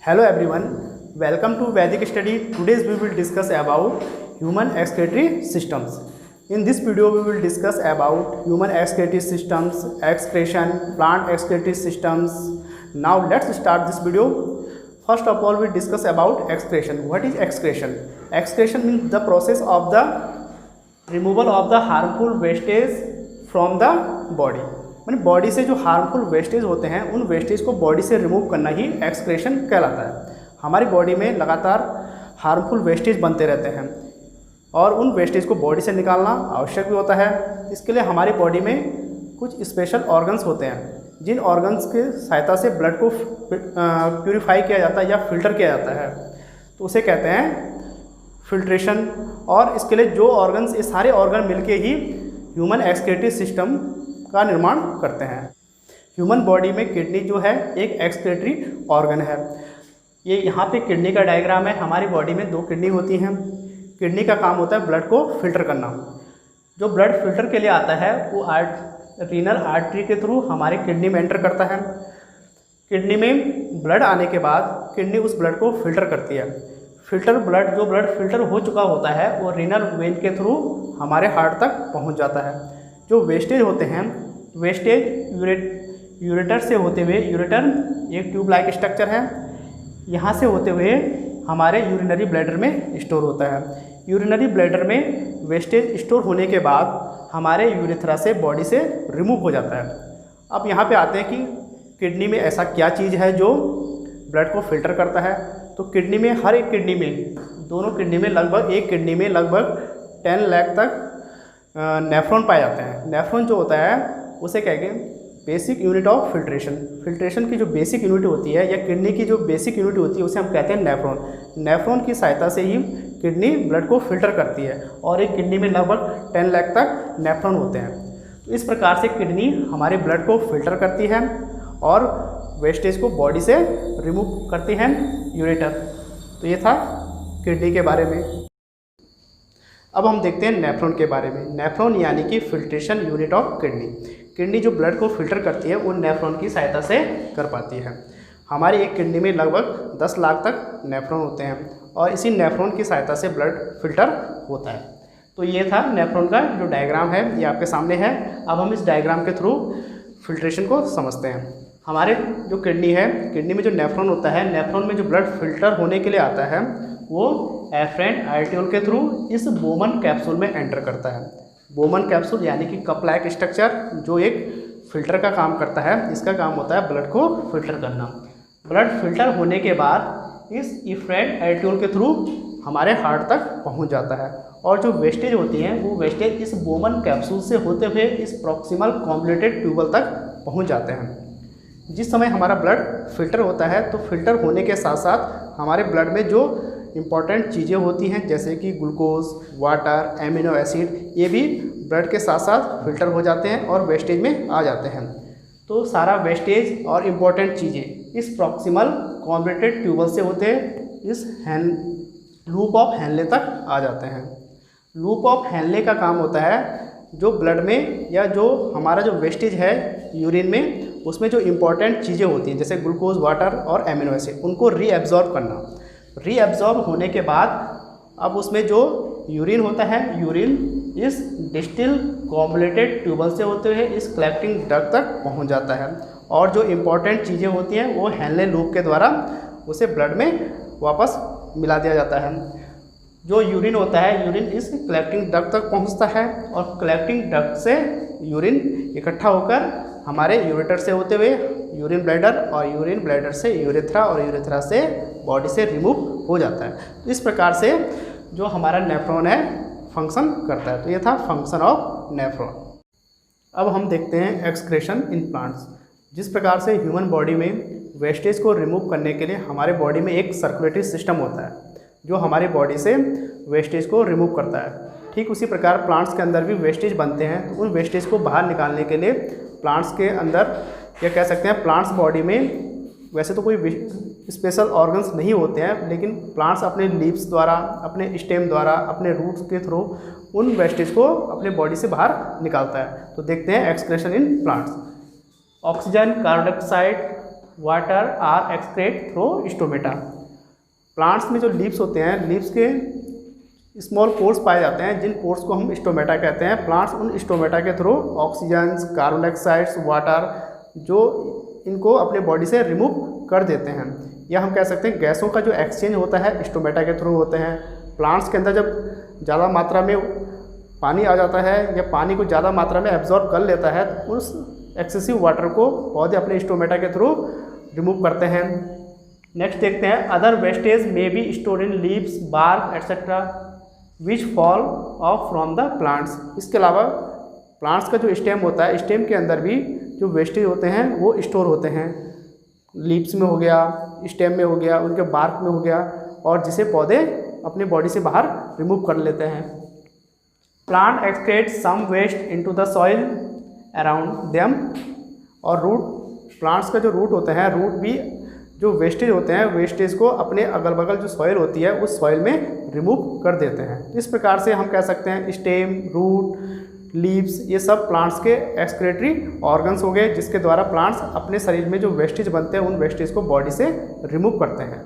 Hello everyone, welcome to Vedic Study. Today we will discuss about human excretory systems. In this video we will discuss about human excretory systems, excretion, plant excretory systems. Now let's start this video. First of all we discuss about excretion. What is excretion? Excretion means the process of the removal of the harmful wastage from the body. मैंने body से जो harmful wastage होते हैं उन wastage को body से remove करना ही excretion कहलाता है। हमारी बॉडी में लगातार हार्मफुल वेस्टेज बनते रहते हैं और उन वेस्टेज को बॉडी से निकालना आवश्यक भी होता है। इसके लिए हमारी बॉडी में कुछ स्पेशल ऑर्गन्स होते हैं जिन ऑर्गन्स की सहायता से ब्लड को प्यूरिफाई किया जाता है या फिल्टर किया जाता है, तो उसे कहते हैं फिल्ट्रेशन। और इसके लिए जो ऑर्गन्स, ये सारे ऑर्गन मिलके ही ह्यूमन एक्सक्रेटरी सिस्टम का निर्माण करते हैं। ह्यूमन बॉडी में किडनी जो है एक एक्सक्रेटरी ऑर्गन है। ये यहाँ पे किडनी का डायग्राम है। हमारी बॉडी में 2 किडनी होती हैं। किडनी का काम होता है ब्लड को फिल्टर करना। जो ब्लड फिल्टर के लिए आता है वो रीनल आर्टरी के थ्रू हमारे किडनी में एंटर करता है। किडनी में ब्लड आने के बाद किडनी उस ब्लड को फिल्टर करती है। जो ब्लड फिल्टर हो चुका होता है वो रीनल वेन के थ्रू हमारे हार्ट तक पहुँच जाता है। जो वेस्टेज होते हैं, वेस्टेज यूरेटर से होते हुए, यूरेटर एक ट्यूब लाइक स्ट्रक्चर है, यहाँ से होते हुए हमारे यूरिनरी ब्लैडर में स्टोर होता है। यूरिनरी ब्लैडर में वेस्टेज स्टोर होने के बाद हमारे यूरेथ्रा से बॉडी से रिमूव हो जाता है। अब यहाँ पे आते हैं कि किडनी में ऐसा क्या चीज़ है जो ब्लड को फिल्टर करता है। तो किडनी में, हर एक किडनी में, दोनों किडनी में लगभग, एक किडनी में लगभग 10 लाख तक नेफ्रॉन पाए जाते हैं। नेफ्रॉन जो होता है उसे कहेंगे basic unit of filtration. Filtration की जो बेसिक यूनिट होती है या किडनी की जो बेसिक यूनिट होती है उसे हम कहते हैं नेफ्रॉन। नेफ्रॉन की सहायता से ही किडनी ब्लड को फिल्टर करती है और एक किडनी में लगभग 10 लाख तक नेफ्रॉन होते हैं। तो इस प्रकार से किडनी हमारे ब्लड को फिल्टर करती है और वेस्टेज को बॉडी से रिमूव करती है यूरेटर। तो ये था किडनी के बारे में। अब हम देखते हैं नेफ्रॉन के बारे में। नेफ्रॉन यानी कि filtration unit of kidney. Kidney जो ब्लड को फिल्टर करती है वो नेफ्रॉन की सहायता से कर पाती है। हमारी एक किडनी में लगभग 10 लाख तक नेफ्रॉन होते हैं और इसी नेफ्रॉन की सहायता से ब्लड फिल्टर होता है। तो ये था नेफ्रॉन का जो डायग्राम है, ये आपके सामने है। अब हम इस डायग्राम के थ्रू फिल्ट्रेशन को समझते हैं। हमारे जो किडनी है, किडनी में जो नेफ्रॉन होता है, नेफ्रॉन में जो ब्लड फिल्टर होने के लिए आता है वो एफरेंट आर्टियोल के थ्रू इस बोमन कैप्सूल में एंटर करता है। बोमन कैप्सूल यानी कि कप लाइक स्ट्रक्चर जो एक फिल्टर का काम करता है। इसका काम होता है ब्लड को फिल्टर करना। ब्लड फिल्टर होने के बाद इस एफरेंट आर्टियोल के थ्रू हमारे हार्ट तक पहुंच जाता है और जो वेस्टेज होती हैं वो वेस्टेज इस बोमन कैप्सूल से होते हुए इस प्रॉक्सिमल कॉन्वोल्यूटेड ट्यूबल तक पहुँच जाते हैं। जिस समय हमारा ब्लड फिल्टर होता है तो फिल्टर होने के साथ साथ हमारे ब्लड में जो इम्पॉर्टेंट चीज़ें होती हैं जैसे कि ग्लूकोज, वाटर, एमिनो एसिड, ये भी ब्लड के साथ साथ फिल्टर हो जाते हैं और वेस्टेज में आ जाते हैं। तो सारा वेस्टेज और इम्पॉर्टेंट चीज़ें इस प्रॉक्सिमल कॉन्वोल्यूटेड ट्यूबल से होते इस लूप ऑफ हेनले तक आ जाते हैं। लूप ऑफ हेनले का काम होता है जो ब्लड में या जो हमारा जो वेस्टेज है यूरिन में, उसमें जो इम्पॉर्टेंट चीज़ें होती हैं जैसे ग्लूकोज, वाटर और एमिनो एसिड, उनको रीएब्जॉर्ब करना। रीएब्जॉर्ब होने के बाद अब उसमें जो यूरिन होता है, यूरिन इस डिस्टिल कॉन्वोल्यूटेड ट्यूबल से होते हुए इस कलेक्टिंग डक्ट तक पहुंच जाता है और जो इम्पॉर्टेंट चीज़ें होती हैं वो हेनले लूप के द्वारा उसे ब्लड में वापस मिला दिया जाता है। जो यूरिन होता है, यूरिन इस कलेक्टिंग डक्ट तक पहुंचता है और कलेक्टिंग डक्ट से यूरिन इकट्ठा होकर हमारे यूरेटर से होते हुए यूरिन ब्लैडर और यूरिन ब्लैडर से यूरेथ्रा और यूरेथ्रा से बॉडी से रिमूव हो जाता है। तो इस प्रकार से जो हमारा नेफ्रॉन है फंक्शन करता है। तो ये था फंक्शन ऑफ नेफ्रॉन। अब हम देखते हैं एक्सक्रेशन इन प्लांट्स। जिस प्रकार से ह्यूमन बॉडी में वेस्टेज को रिमूव करने के लिए हमारे बॉडी में एक सर्कुलेटरी सिस्टम होता है जो हमारी बॉडी से वेस्टेज को रिमूव करता है, ठीक उसी प्रकार प्लांट्स के अंदर भी वेस्टेज बनते हैं। तो उन वेस्टेज को बाहर निकालने के लिए प्लांट्स के अंदर, या कह सकते हैं प्लांट्स बॉडी में वैसे तो कोई स्पेशल ऑर्गन्स नहीं होते हैं, लेकिन प्लांट्स अपने लीव्स द्वारा, अपने स्टेम द्वारा, अपने रूट्स के थ्रू उन वेस्टेज को अपने बॉडी से बाहर निकालता है। तो देखते हैं excretion in plants. Oxygen, carbon dioxide, water are excrete through stomata. Plants में जो लीव्स होते हैं, लीव्स के स्मॉल पोर्स पाए जाते हैं, जिन पोर्स को हम स्टोमेटा कहते हैं। प्लांट्स उन स्टोमेटा के through oxygen, carbon dioxides, water जो इनको अपने बॉडी से रिमूव कर देते हैं, या हम कह सकते हैं गैसों का जो एक्सचेंज होता है स्टोमेटा के थ्रू होते हैं। प्लांट्स के अंदर जब ज़्यादा मात्रा में पानी आ जाता है या पानी को ज़्यादा मात्रा में एब्जॉर्ब कर लेता है, तो उस एक्सेसिव वाटर को पौधे अपने स्टोमेटा के थ्रू रिमूव करते हैं। नेक्स्ट देखते हैं, other wastage may be store in leaves, bark etcetera which fall off from the plants. इसके अलावा प्लांट्स का जो स्टेम होता है, स्टेम के अंदर भी जो वेस्टेज होते हैं वो स्टोर होते हैं। लीव्स में हो गया, स्टेम में हो गया, उनके बार्क में हो गया, और जिसे पौधे अपनी बॉडी से बाहर रिमूव कर लेते हैं। Plant excrete some waste into the soil around them, और रूट, प्लांट्स का जो रूट होते हैं, रूट भी जो वेस्टेज होते हैं, वेस्टेज को अपने अगल बगल जो सॉइल होती है उस सॉइल में रिमूव कर देते हैं। इस प्रकार से हम कह सकते हैं स्टेम, रूट, लीव्स ये सब प्लांट्स के एक्सक्रेटरी ऑर्गन्स हो गए, जिसके द्वारा प्लांट्स अपने शरीर में जो वेस्टेज बनते हैं उन वेस्टेज को बॉडी से रिमूव करते हैं।